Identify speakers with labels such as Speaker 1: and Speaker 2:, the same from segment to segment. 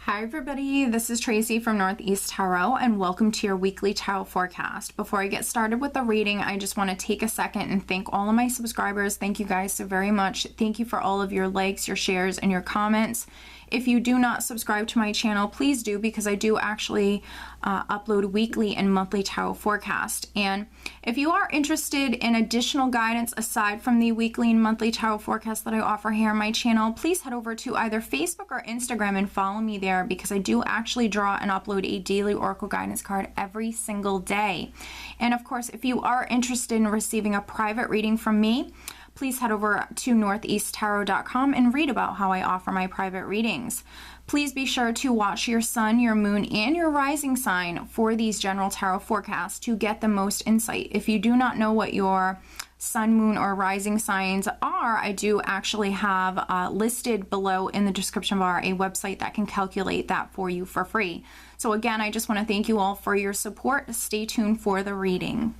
Speaker 1: Hi everybody, this is Tracy from Northeast Tarot and welcome to your weekly tarot forecast. Before I get started with the reading, I just want to take a second and thank all of my subscribers. Thank you guys so very much. Thank you for all of your likes, your shares, and your comments. If you do not subscribe to my channel, please do, because I do actually upload weekly and monthly tarot forecast. And if you are interested in additional guidance aside from the weekly and monthly tarot forecast that I offer here on my channel, please head over to either Facebook or Instagram and follow me there, because I do actually draw and upload a daily oracle guidance card every single day. And of course, if you are interested in receiving a private reading from me, please head over to northeasttarot.com and read about how I offer my private readings. Please be sure to watch your sun, your moon, and your rising sign for these general tarot forecasts to get the most insight. If you do not know what your sun, moon, or rising signs are, I do actually have listed below in the description bar a website that can calculate that for you for free. So again, I just want to thank you all for your support. Stay tuned for the reading.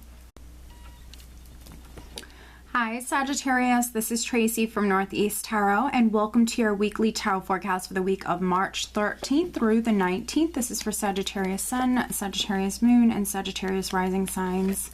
Speaker 1: Hi Sagittarius, this is Tracy from Northeast Tarot and welcome to your weekly tarot forecast for the week of March 13th through the 19th. This is for Sagittarius Sun, Sagittarius Moon, and Sagittarius Rising signs.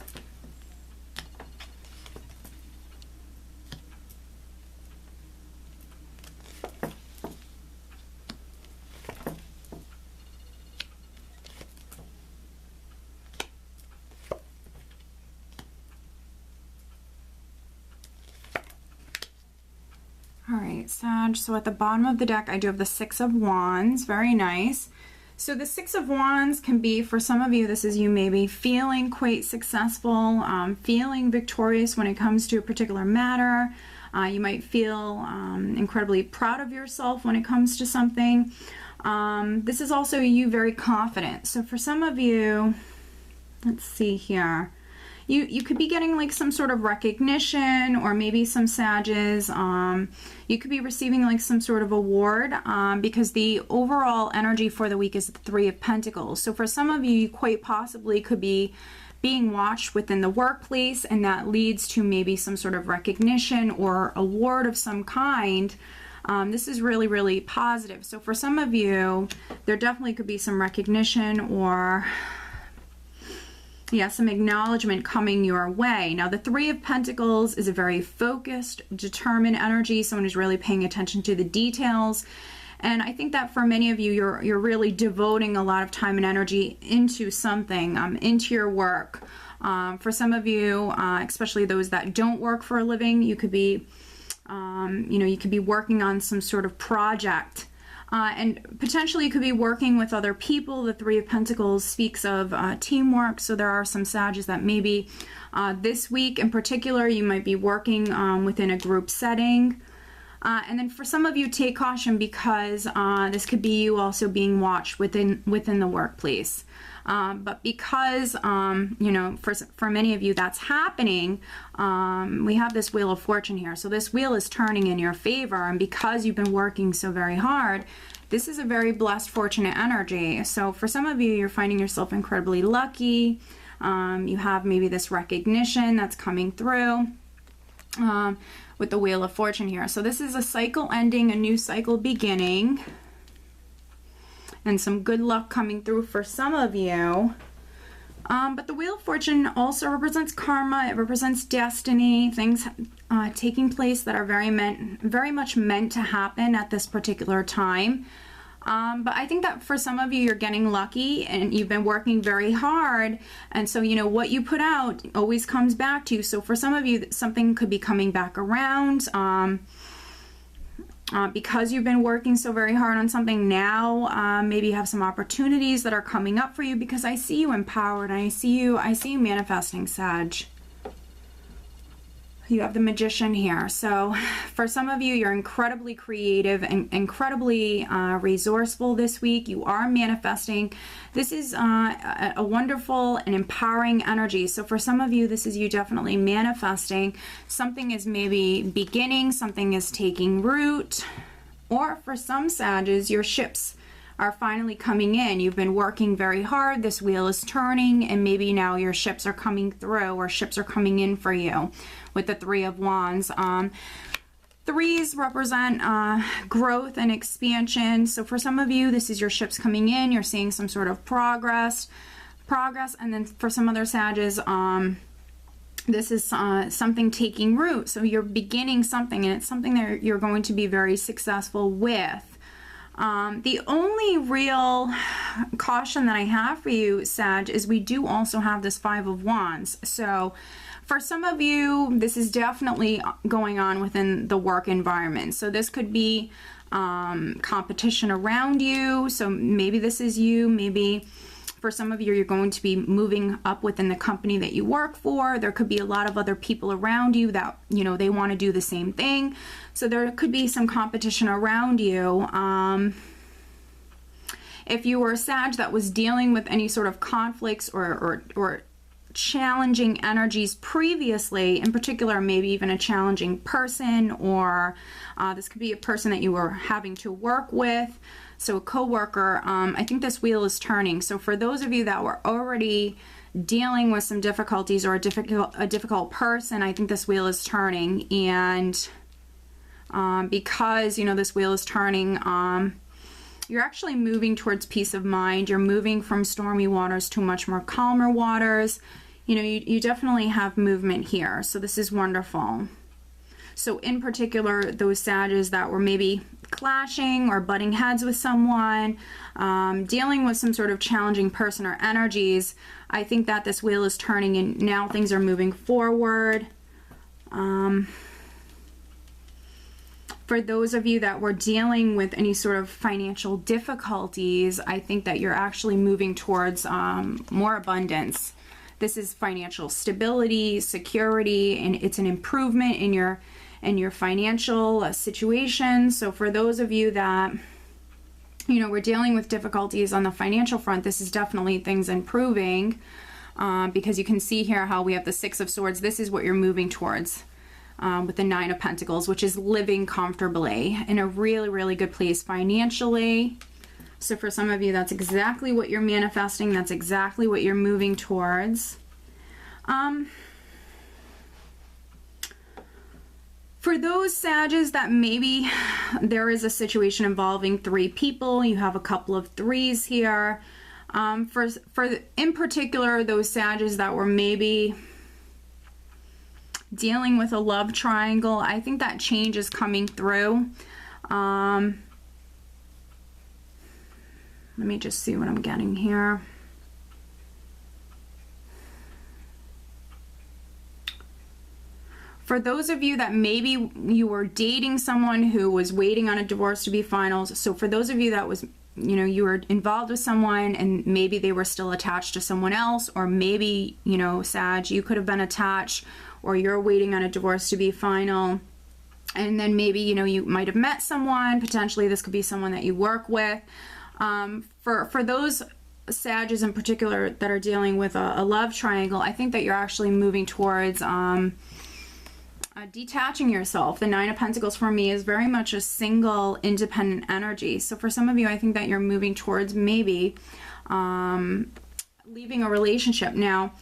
Speaker 1: All right, Sag, so at the bottom of the deck, I do have the Six of Wands. Very nice. So the Six of Wands can be, for some of you, this is you maybe feeling quite successful, feeling victorious when it comes to a particular matter. You might feel incredibly proud of yourself when it comes to something. This is also you very confident. So for some of you, let's see here. You could be getting like some sort of recognition, or maybe some Sages. You could be receiving like some sort of award, because the overall energy for the week is the Three of Pentacles. So for some of you, you quite possibly could be being watched within the workplace, and that leads to maybe some sort of recognition or award of some kind. This is really, really positive. So for some of you, there definitely could be some recognition or some acknowledgement coming your way. Now, the Three of Pentacles is a very focused, determined energy, someone who's really paying attention to the details. And I think that for many of you, you're really devoting a lot of time and energy into something, into your work. For some of you, especially those that don't work for a living, you could be, you could be working on some sort of project. And potentially you could be working with other people. The Three of Pentacles speaks of teamwork, so there are some Sages that maybe this week in particular you might be working within a group setting. And then for some of you, take caution, because this could be you also being watched within the workplace. But because, for many of you that's happening, we have this Wheel of Fortune here. So this wheel is turning in your favor, and because you've been working so very hard, this is a very blessed, fortunate energy. So for some of you, you're finding yourself incredibly lucky. You have maybe this recognition that's coming through with the Wheel of Fortune here. So this is a cycle ending, a new cycle beginning, and some good luck coming through for some of you. But the Wheel of Fortune also represents karma. It represents destiny, things taking place that are very much meant to happen at this particular time. But I think that for some of you, you're getting lucky and you've been working very hard. And so, what you put out always comes back to you. So for some of you, something could be coming back around. Because you've been working so very hard on something now, maybe you have some opportunities that are coming up for you, because I see you empowered. I see you manifesting, Sag. You have the Magician here. So for some of you, you're incredibly creative and incredibly resourceful this week. You are manifesting. This is a wonderful and empowering energy. So for some of you, this is you definitely manifesting. Something is maybe beginning, something is taking root, or for some Sages, your ships are finally coming in. You've been working very hard. This wheel is turning, and maybe now your ships are coming through, or ships are coming in for you with the Three of Wands. Threes represent growth and expansion. So for some of you, this is your ships coming in. You're seeing some sort of progress. And then for some other Sages, this is something taking root. So you're beginning something, and it's something that you're going to be very successful with. The only real caution that I have for you, Sag, is we do also have this Five of Wands. So for some of you, this is definitely going on within the work environment. So this could be competition around you. So maybe this is you. Maybe for some of you, you're going to be moving up within the company that you work for. There could be a lot of other people around you that, you know, they want to do the same thing. So there could be some competition around you. If you were a Sag that was dealing with any sort of conflicts or challenging energies previously, in particular maybe even a challenging person, or this could be a person that you were having to work with, so a co-worker, I think this wheel is turning. So for those of you that were already dealing with some difficulties or a difficult person, I think this wheel is turning. And because, you know, this wheel is turning, you're actually moving towards peace of mind. You're moving from stormy waters to much more calmer waters. You know, you definitely have movement here. So this is wonderful. So in particular, those Sages that were maybe clashing or butting heads with someone, dealing with some sort of challenging person or energies, I think that this wheel is turning and now things are moving forward. For those of you that were dealing with any sort of financial difficulties, I think that you're actually moving towards more abundance. This is financial stability, security, and it's an improvement in your financial situation. So for those of you that, you know, we're dealing with difficulties on the financial front, this is definitely things improving, because you can see here how we have the Six of Swords. This is what you're moving towards. With the Nine of Pentacles, which is living comfortably in a really, really good place financially. So for some of you, that's exactly what you're manifesting. That's exactly what you're moving towards. For those Sages that maybe there is a situation involving three people, you have a couple of threes here. In particular, those Sages that were maybe dealing with a love triangle, I think that change is coming through. Let me just see what I'm getting here. For those of you that maybe you were dating someone who was waiting on a divorce to be final, so for those of you that was, you know, you were involved with someone and maybe they were still attached to someone else, or maybe, you know, Sag, you could have been attached, or you're waiting on a divorce to be final, and then maybe, you know, you might have met someone. Potentially this could be someone that you work with. For those Sages in particular that are dealing with a love triangle, I think that you're actually moving towards detaching yourself. The Nine of Pentacles for me is very much a single, independent energy. So for some of you, I think that you're moving towards maybe leaving a relationship. Now,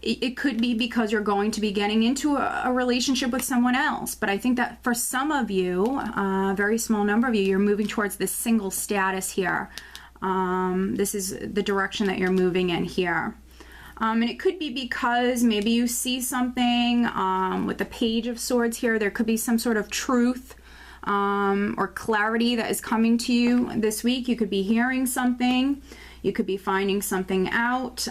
Speaker 1: it could be because you're going to be getting into a relationship with someone else. But I think that for some of you, a very small number of you, you're moving towards this single status here. This is the direction that you're moving in here. And it could be because maybe you see something with the Page of Swords here. There could be some sort of truth or clarity that is coming to you this week. You could be hearing something. You could be finding something out.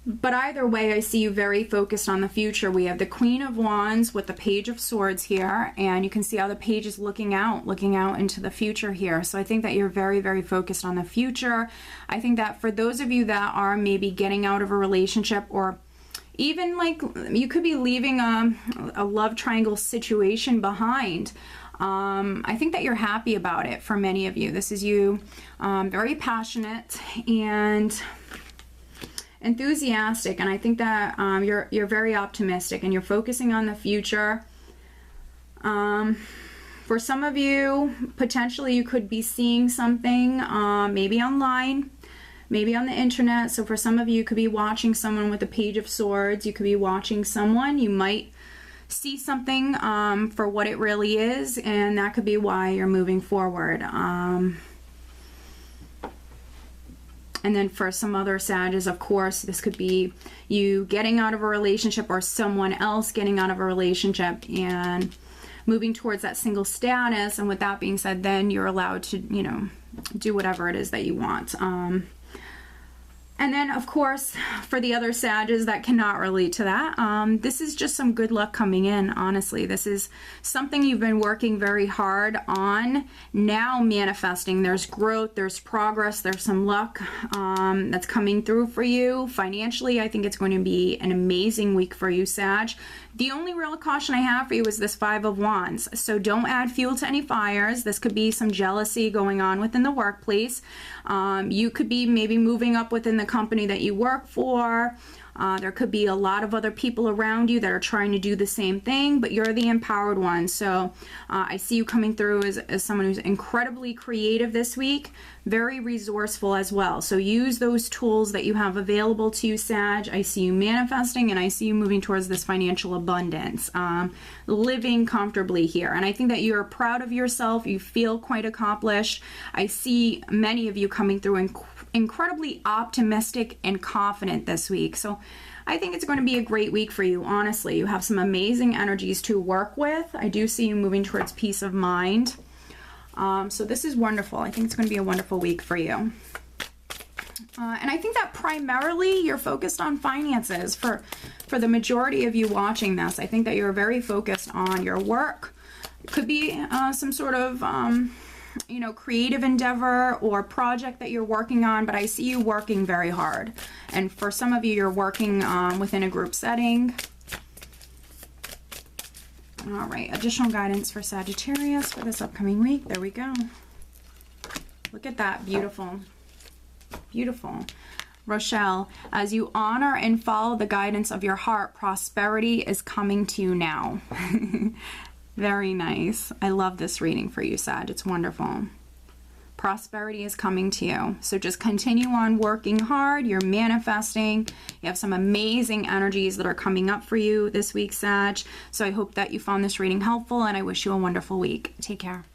Speaker 1: But either way, I see you very focused on the future. We have the Queen of Wands with the Page of Swords here, and you can see how the page is looking out into the future here. So I think that you're very, very focused on the future. I think that for those of you that are maybe getting out of a relationship, or even like you could be leaving a love triangle situation behind, I think that you're happy about it. For many of you, this is you, very passionate and enthusiastic, and I think that you're very optimistic and you're focusing on the future. For some of you, potentially you could be seeing something maybe online, maybe on the internet. So for some of you, you could be watching someone with the Page of Swords. You could be watching someone. You might see something for what it really is, and that could be why you're moving forward. And then for some other Sages, of course, this could be you getting out of a relationship or someone else getting out of a relationship and moving towards that single status. And with that being said, then you're allowed to, you know, do whatever it is that you want. And then, of course, for the other Sages that cannot relate to that, this is just some good luck coming in, honestly. This is something you've been working very hard on, now manifesting. There's growth, there's progress, there's some luck that's coming through for you. Financially, I think it's going to be an amazing week for you, Sag. The only real caution I have for you is this Five of Wands. So don't add fuel to any fires. This could be some jealousy going on within the workplace. You could be maybe moving up within the company that you work for. There could be a lot of other people around you that are trying to do the same thing, but you're the empowered one. So I see you coming through as someone who's incredibly creative this week, very resourceful as well. So use those tools that you have available to you, Sag. I see you manifesting, and I see you moving towards this financial abundance, living comfortably here. And I think that you're proud of yourself. You feel quite accomplished. I see many of you coming through incredibly optimistic and confident this week. So I think it's going to be a great week for you, honestly. You have some amazing energies to work with. I do see you moving towards peace of mind. So this is wonderful. I think it's going to be a wonderful week for you. And I think that primarily you're focused on finances for the majority of you watching this. I think that you're very focused on your work. It could be some sort of you know, creative endeavor or project that you're working on, but I see you working very hard. And for some of you, you're working within a group setting. All right, additional guidance for Sagittarius for this upcoming week. There we go. Look at that, beautiful, beautiful. Rochelle, as you honor and follow the guidance of your heart, prosperity is coming to you now. Very nice. I love this reading for you, Sag. It's wonderful. Prosperity is coming to you. So just continue on working hard. You're manifesting. You have some amazing energies that are coming up for you this week, Sag. So I hope that you found this reading helpful, and I wish you a wonderful week. Take care.